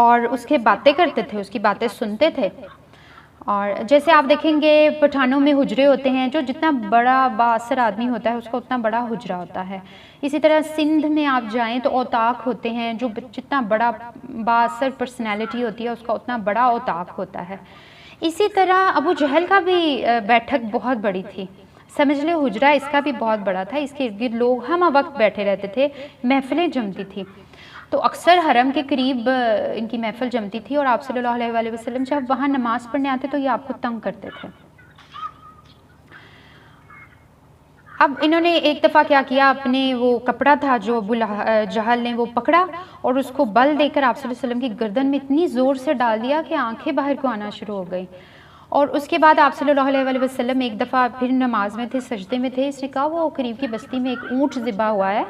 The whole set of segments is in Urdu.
اور اس کے باتیں کرتے تھے، اس کی باتیں سنتے تھے. اور جیسے آپ دیکھیں گے پٹھانوں میں حجرے ہوتے ہیں، جو جتنا بڑا با اثر آدمی ہوتا ہے اس کا اتنا بڑا حجرہ ہوتا ہے. اسی طرح سندھ میں آپ جائیں تو اوطاق ہوتے ہیں، جو جتنا بڑا با اثر پرسنالٹی ہوتی ہے اس کا اتنا بڑا اوطاق ہوتا ہے. اسی طرح ابو جہل کا بھی بیٹھک بہت بڑی تھی. سمجھ لے حجرہ اس کا بھی بہت بڑا تھا، اس کے ارد گرد لوگ ہمہ وقت بیٹھے رہتے تھے، محفلیں جمتی تھی. تو اکثر حرم کے قریب ان کی محفل جمتی تھی، اور آپ صلی اللہ علیہ وآلہ وسلم جب وہاں نماز پڑھنے آتے تو یہ آپ کو تنگ کرتے تھے. اب انہوں نے ایک دفعہ کیا کیا، اپنے وہ کپڑا تھا جو ابو جہل نے وہ پکڑا اور اس کو بل دے کر آپ صلی اللہ علیہ وسلم کی گردن میں اتنی زور سے ڈال دیا کہ آنکھیں باہر کو آنا شروع ہو گئی. اور اس کے بعد آپ صلی اللہ علیہ وآلہ وسلم ایک دفعہ پھر نماز میں تھے، سجدے میں تھے. اس نے کہا وہ قریب کی بستی میں ایک اونٹ ذبح ہوا ہے،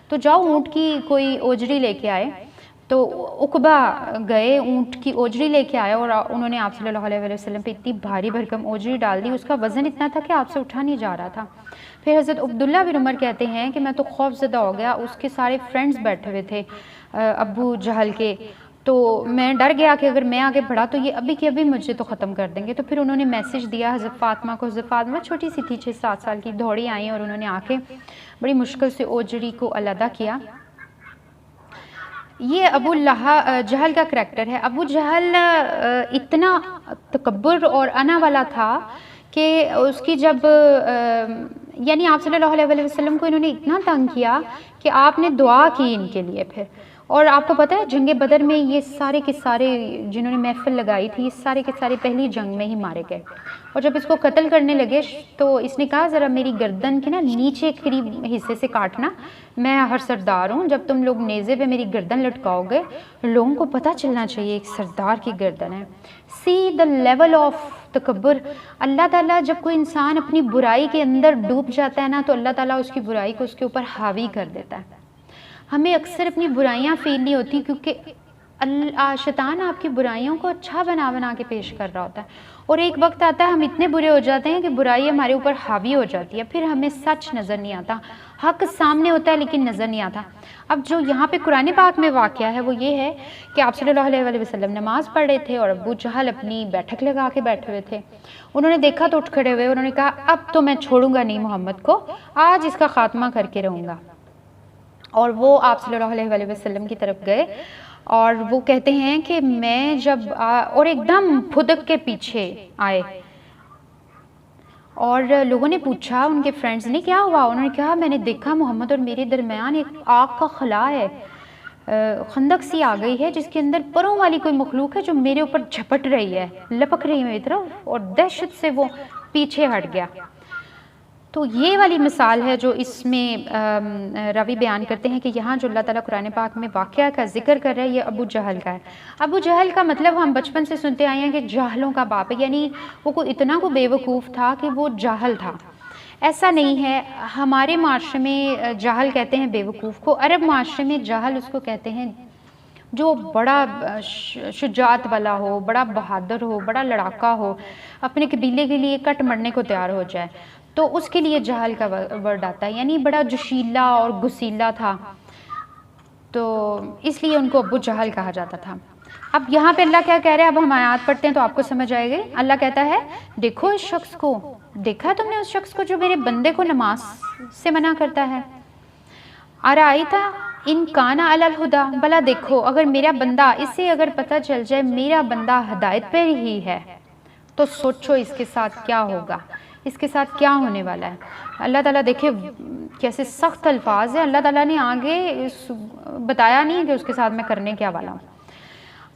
تو جاؤ اونٹ کی کوئی اوجری لے کے آئے. تو عقبہ گئے، اونٹ کی اوجری لے کے آئے، اور انہوں نے آپ صلی اللہ علیہ وآلہ وسلم پہ اتنی بھاری بھرکم اوجری ڈال دی، اس کا وزن اتنا تھا کہ آپ سے اٹھا نہیں جا رہا تھا. پھر حضرت عبداللہ بن عمر کہتے ہیں کہ میں تو خوف زدہ ہو گیا، اس کے سارے فرینڈز بیٹھے ہوئے تھے ابو جہل کے، تو میں ڈر گیا کہ اگر میں آگے بڑھا تو یہ ابھی کے ابھی مجھے تو ختم کر دیں گے. تو پھر انہوں نے میسج دیا حضرت فاطمہ کو. حضرت فاطمہ چھوٹی سی تھی، 6-7 سال کی، دوڑی آئیں اور انہوں نے آ کے بڑی مشکل سے اوجری کو علیحدہ کیا. یہ ابو جہل کا کریکٹر ہے. ابو جہل اتنا تکبر اور انا والا تھا کہ اس کی جب یعنی آپ صلی اللہ علیہ وسلم کو انہوں نے اتنا تنگ کیا کہ آپ نے دعا کی ان کے لیے پھر. اور آپ کو پتہ ہے جنگ بدر میں یہ سارے کے سارے جنہوں نے محفل لگائی تھی، یہ سارے کے سارے پہلی جنگ میں ہی مارے گئے. اور جب اس کو قتل کرنے لگے تو اس نے کہا ذرا میری گردن کے نا نیچے قریب حصے سے کاٹنا، میں ہر سردار ہوں، جب تم لوگ نیزے پہ میری گردن لٹکاؤ گے لوگوں کو پتہ چلنا چاہیے ایک سردار کی گردن ہے. سی دا لیول آف تکبر. اللہ تعالیٰ جب کوئی انسان اپنی برائی کے اندر ڈوب جاتا ہے نا تو اللہ تعالیٰ اس کی برائی کو اس کے اوپر حاوی کر دیتا ہے. ہمیں اکثر اپنی برائیاں فیل نہیں ہوتی کیونکہ شیطان آپ کی برائیوں کو اچھا بنا بنا کے پیش کر رہا ہوتا ہے، اور ایک وقت آتا ہے ہم اتنے برے ہو جاتے ہیں کہ برائی ہمارے اوپر حاوی ہو جاتی ہے، پھر ہمیں سچ نظر نہیں آتا، حق سامنے ہوتا ہے لیکن نظر نہیں آتا. اب جو یہاں پہ قرآن پاک میں واقعہ ہے وہ یہ ہے کہ آپ صلی اللہ علیہ وسلم نماز پڑھ رہے تھے اور ابو جہل اپنی بیٹھک لگا کے بیٹھے ہوئے تھے. انہوں نے دیکھا تو اٹھ کھڑے ہوئے، انہوں نے کہا اب تو میں چھوڑوں گا نہیں محمد کو، آج اس کا خاتمہ کر کے رہوں گا. اور وہ آپ صلی اللہ علیہ وسلم کی طرف گئے اور وہ کہتے ہیں کہ میں جب اور ایک دم پھدک کے پیچھے آئے، اور لوگوں نے پوچھا ان کے فرینڈز نے کیا ہوا. انہوں نے کہا میں نے دیکھا محمد اور میرے درمیان ایک آگ کا خلا ہے، خندق سی آ گئی ہے جس کے اندر پروں والی کوئی مخلوق ہے جو میرے اوپر جھپٹ رہی ہے، لپک رہی ہے میری طرف، اور دہشت سے وہ پیچھے ہٹ گیا. تو یہ والی مثال ہے جو اس میں راوی بیان کرتے ہیں کہ یہاں جو اللہ تعالیٰ قرآن پاک میں واقعہ کا ذکر کر رہا ہے یہ ابو جہل کا ہے. ابو جہل کا مطلب ہم بچپن سے سنتے آئے ہیں کہ جاہلوں کا باپ ہے، یعنی وہ اتنا کو بے وقوف تھا کہ وہ جاہل تھا. ایسا نہیں ہے، ہمارے معاشرے میں جاہل کہتے ہیں بے وقوف کو، عرب معاشرے میں جاہل اس کو کہتے ہیں جو بڑا شجاعت والا ہو، بڑا بہادر ہو، بڑا لڑاکا ہو، اپنے قبیلے کے لیے کٹ مرنے کو تیار ہو جائے، تو اس کے لیے جہل کا ورڈ آتا ہے، یعنی بڑا جوشیلا اور گسیلا تھا، تو اس لیے ان کو ابو جہل کہا جاتا تھا. اب یہاں پہ اللہ کیا کہہ رہے ہیں، اب ہم آیات پڑھتے ہیں تو آپ کو سمجھ آئے گی. اللہ کہتا ہے دیکھو اس شخص کو، دیکھا تم نے اس شخص کو جو میرے بندے کو نماز سے منع کرتا ہے. ارائیتا ان کانا علی الہدا، بلا دیکھو اگر میرا بندہ، اسے اگر پتہ چل جائے میرا بندہ ہدایت پہ ہی ہے تو سوچو اس کے ساتھ کیا ہوگا، اس کے ساتھ کیا ہونے والا ہے. اللہ تعالیٰ دیکھے کیسے سخت الفاظ ہیں، اللہ تعالیٰ نے آگے بتایا نہیں کہ اس کے ساتھ میں کرنے کیا والا ہوں.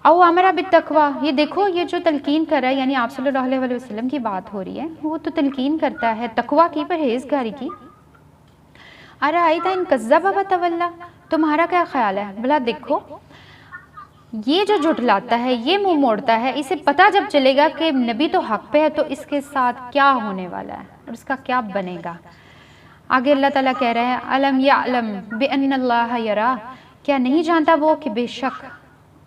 او امرا بالتقوی، یہ دیکھو یہ جو تلقین کر رہا ہے، یعنی آپ صلی اللہ علیہ وسلم کی بات ہو رہی ہے، وہ تو تلقین کرتا ہے تقوی کی، پرہیزگاری کی. ارائیتا ان کذب وتولی، تمہارا کیا خیال ہے، بلا دیکھو یہ جو جھٹلاتا ہے، یہ منہ موڑتا ہے، اسے پتہ جب چلے گا کہ نبی تو حق پہ ہے تو اس کے ساتھ کیا ہونے والا ہے اور اس کا کیا بنے گا. آگے اللہ تعالیٰ کہہ رہے ہیں الم یعلم بان اللہ یرا، کیا نہیں جانتا وہ کہ بے شک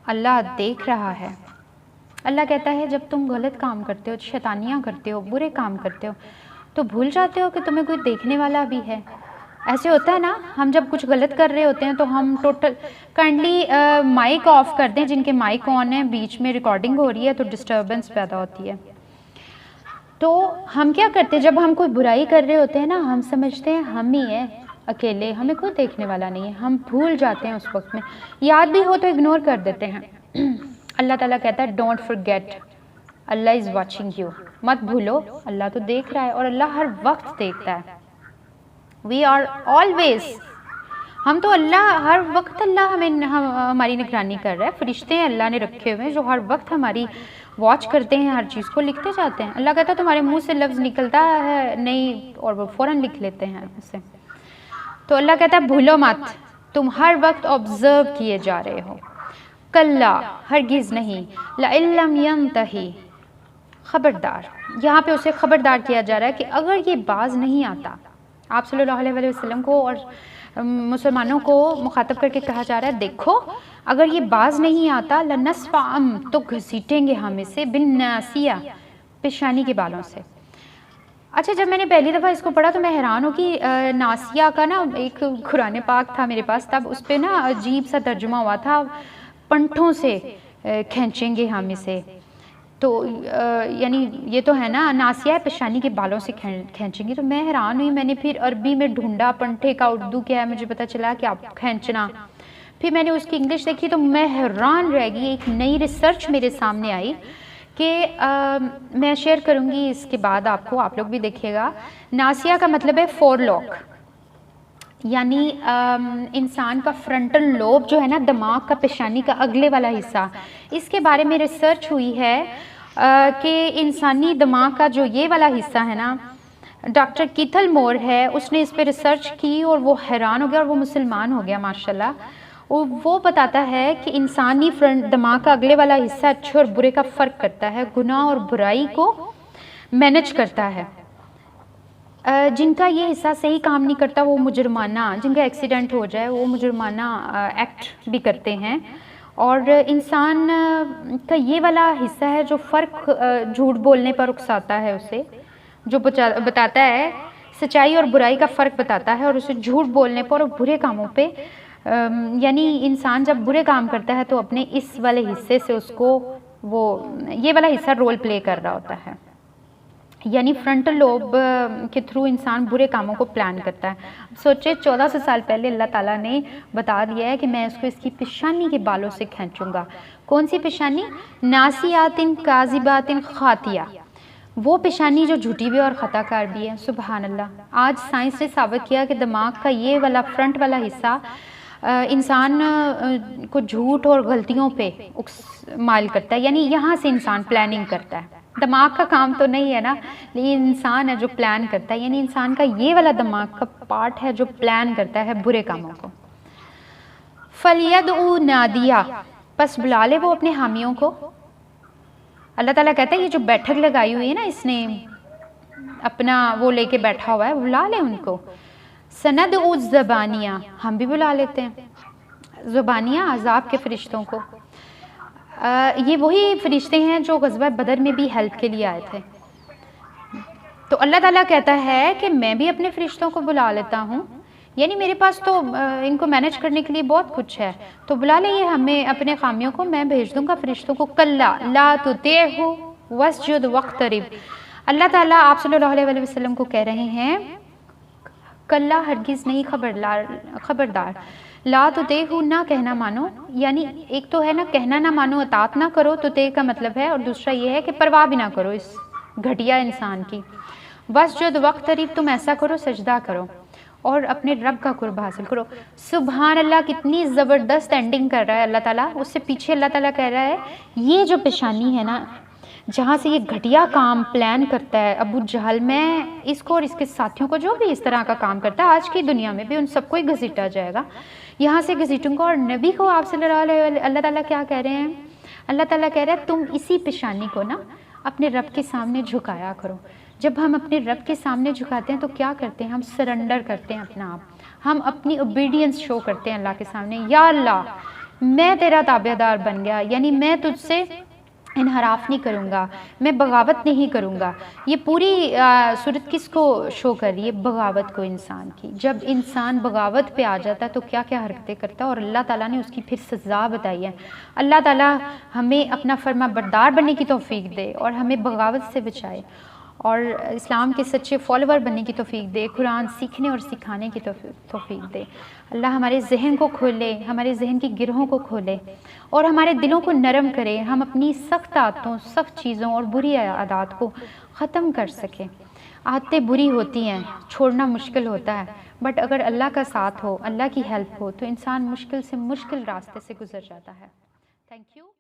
اللہ دیکھ رہا ہے. اللہ کہتا ہے جب تم غلط کام کرتے ہو، شیطانیاں کرتے ہو، برے کام کرتے ہو، تو بھول جاتے ہو کہ تمہیں کوئی دیکھنے والا بھی ہے. ایسے ہوتا ہے نا، ہم جب کچھ غلط کر رہے ہوتے ہیں تو ہم ٹوٹل کائنڈلی مائک آف کر دیں، جن کے مائک آن ہیں، بیچ میں ریکارڈنگ ہو رہی ہے تو ڈسٹربنس پیدا ہوتی ہے. تو ہم کیا کرتے ہیں جب ہم کوئی برائی کر رہے ہوتے ہیں نا، ہم سمجھتے ہیں ہم ہی ہیں اکیلے، ہمیں کوئی دیکھنے والا نہیں ہے، ہم بھول جاتے ہیں اس وقت میں، یاد بھی ہو تو اگنور کر دیتے ہیں. اللہ تعالیٰ کہتا ہے don't forget Allah is watching you, مت بھولو اللہ تو دیکھ رہا ہے، اور اللہ ہر وقت دیکھتا ہے. وی آر آلویز، ہم تو اللہ ہر وقت، اللہ ہماری نگرانی کر رہا ہے. فرشتے ہیں اللہ نے رکھے ہوئے ہیں جو ہر وقت ہماری واچ کرتے ہیں، ہر چیز کو لکھتے جاتے ہیں. اللہ کہتا ہے تمہارے منہ سے لفظ نکلتا ہے نہیں اور وہ فوراً لکھ لیتے ہیں اسے. تو اللہ کہتا ہے بھولو مت، تم ہر وقت آبزرو کیے جا رہے ہو. کلا، ہرگز نہیں، لئن لم ینتہی، خبردار، یہاں پہ اسے خبردار کیا جا رہا ہے کہ اگر یہ باز نہیں آتا، آپ صلی اللہ علیہ وسلم کو اور مسلمانوں کو مخاطب کر کے کہا جا رہا ہے دیکھو اگر یہ باز نہیں آتا لنصفعن، تو گھسیٹیں گے ہم اسے بالناسیہ، پیشانی کے بالوں سے. اچھا، جب میں نے پہلی دفعہ اس کو پڑھا تو میں حیران ہوں کہ ناسیہ کا نا ایک قرآن پاک تھا میرے پاس تب، اس پہ نا عجیب سا ترجمہ ہوا تھا پنٹھوں سے کھینچیں گے ہم اسے. تو یعنی یہ تو ہے نا ناسیہ پیشانی کے بالوں سے کھینچیں گے. تو میں حیران ہوئی، میں نے پھر عربی میں ڈھونڈا پنٹھے کا اردو کیا ہے، مجھے پتہ چلا کہ آپ کھینچنا. پھر میں نے اس کی انگلش دیکھی تو میں حیران رہ گئی. ایک نئی ریسرچ میرے سامنے آئی کہ میں شیئر کروں گی اس کے بعد آپ کو، آپ لوگ بھی دیکھیے گا. ناسیہ کا مطلب ہے فور لاک، یعنی انسان کا فرنٹل لوب جو ہے نا، دماغ کا پیشانی کا اگلے والا حصہ، اس کے بارے میں ریسرچ ہوئی ہے کہ انسانی دماغ کا جو یہ والا حصہ ہے نا، ڈاکٹر کیتھل مور ہے، اس نے اس پہ ریسرچ کی اور وہ حیران ہو گیا اور وہ مسلمان ہو گیا ماشاءاللہ. وہ بتاتا ہے کہ انسانی دماغ کا اگلے والا حصہ اچھے اور برے کا فرق کرتا ہے، گناہ اور برائی کو مینج کرتا ہے. جن کا یہ حصہ صحیح کام نہیں کرتا وہ مجرمانہ، جن کا ایکسیڈنٹ ہو جائے وہ مجرمانہ ایکٹ بھی کرتے ہیں. اور انسان کا یہ والا حصہ ہے جو فرق جھوٹ بولنے پر اکساتا ہے اسے، جو بتاتا ہے سچائی اور برائی کا فرق بتاتا ہے، اور اسے جھوٹ بولنے پر اور برے کاموں پہ، یعنی انسان جب برے کام کرتا ہے تو اپنے اس والے حصے سے اس کو وہ یہ والا حصہ رول پلے کر رہا ہوتا ہے، یعنی فرنٹل لوب کے تھرو انسان برے کاموں کو پلان کرتا ہے. سوچے 1400 سال پہلے اللہ تعالیٰ نے بتا دیا ہے کہ میں اس کو اس کی پیشانی کے بالوں سے کھینچوں گا. کون سی پیشانی؟ ناسیات کاذبات خاطیہ، وہ پیشانی جو جھوٹی بھی اور خطا کار بھی ہے. سبحان اللہ. آج سائنس نے ثابت کیا کہ دماغ کا یہ والا فرنٹ والا حصہ انسان کو جھوٹ اور غلطیوں پہ مائل کرتا ہے، یعنی یہاں سے انسان پلاننگ کرتا ہے. دماغ کا کام تو نہیں ہے نا، لیکن انسان ہے جو پلان کرتا ہے، یعنی انسان کا یہ والا دماغ کا پارٹ ہے جو پلان کرتا ہے برے کاموں کو. فَلْيَدْعُ نَادِيَا، پس بلا لے وہ اپنے حامیوں کو. اللہ تعالیٰ کہتا ہے یہ جو بیٹھک لگائی ہوئی ہے نا، اس نے اپنا وہ لے کے بیٹھا ہوا ہے، بلا لے ان کو. سَنَدْعُ الزَّبَانِيَا، ہم بھی بلا لیتے ہیں زبانیہ، عذاب کے فرشتوں کو. یہ وہی فرشتے ہیں جو غزوہ بدر میں بھی ہیلپ کے لیے آئے تھے. تو اللہ تعالیٰ کہتا ہے کہ میں بھی اپنے فرشتوں کو بلا لیتا ہوں، یعنی میرے پاس تو ان کو مینج کرنے کے لیے بہت کچھ ہے، تو بلا لئیے ہمیں اپنے خامیوں کو، میں بھیج دوں گا فرشتوں کو. کلا لا تطعہ واسجد واقترب. اللہ تعالیٰ آپ صلی اللہ علیہ وسلم کو کہہ رہے ہیں کلا، ہرگز نہیں، خبردار، لا تطیعہ، نہ کہنا مانو. یعنی ایک تو ہے نا کہنا نہ مانو، اطاعت نہ کرو، تطیع کا مطلب ہے، اور دوسرا یہ ہے کہ پرواہ بھی نہ کرو اس گھٹیا انسان کی. واسجد واقترب، تم ایسا کرو سجدہ کرو اور اپنے رب کا قرب حاصل کرو. سبحان اللہ، کتنی زبردست اینڈنگ کر رہا ہے اللہ تعالیٰ. اس سے پیچھے اللہ تعالیٰ کہہ رہا ہے یہ جو پیشانی ہے نا، جہاں سے یہ گھٹیا کام پلان کرتا ہے ابو جہل، میں اس کو اور اس کے ساتھیوں کو جو بھی اس طرح کا کام کرتا ہے آج کی دنیا میں بھی، ان سب کو ہی گھسیٹا جائے گا، یہاں سے گھسیٹوں گا. اور نبی کو آپ صلی اللہ علیہ وسلم اللہ تعالیٰ کیا کہہ رہے ہیں؟ اللہ تعالیٰ کہہ رہے ہیں تم اسی پیشانی کو نا اپنے رب کے سامنے جھکایا کرو. جب ہم اپنے رب کے سامنے جھکاتے ہیں تو کیا کرتے ہیں؟ ہم سرنڈر کرتے ہیں اپنا آپ، ہم اپنی اوبیڈینس شو کرتے ہیں اللہ کے سامنے. یا اللہ، میں تیرا تابع دار بن گیا، یعنی میں تجھ سے انحراف نہیں کروں گا، میں بغاوت نہیں کروں گا۔ یہ پوری صورت کس کو شو کر رہی ہے؟ بغاوت کو انسان کی۔ جب انسان بغاوت پہ آ جاتا ہے تو کیا کیا حرکتیں کرتا ہے، اور اللہ تعالیٰ نے اس کی پھر سزا بتائی ہے۔ اللہ تعالیٰ ہمیں اپنا فرما بردار بننے کی توفیق دے اور ہمیں بغاوت سے بچائے، اور اسلام کے سچے فالوور بننے کی توفیق دے، قرآن سیکھنے اور سکھانے کی توفیق دے۔ اللہ ہمارے ذہن کو کھولے، ہمارے ذہن کی گرہوں کو کھولے اور ہمارے دلوں کو نرم کرے، ہم اپنی سخت عادتوں، سخت چیزوں اور بری عادات کو ختم کر سکیں۔ عادتیں بری ہوتی ہیں، چھوڑنا مشکل ہوتا ہے، بٹ اگر اللہ کا ساتھ ہو، اللہ کی ہیلپ ہو تو انسان مشکل سے مشکل راستے سے گزر جاتا ہے۔ Thank you.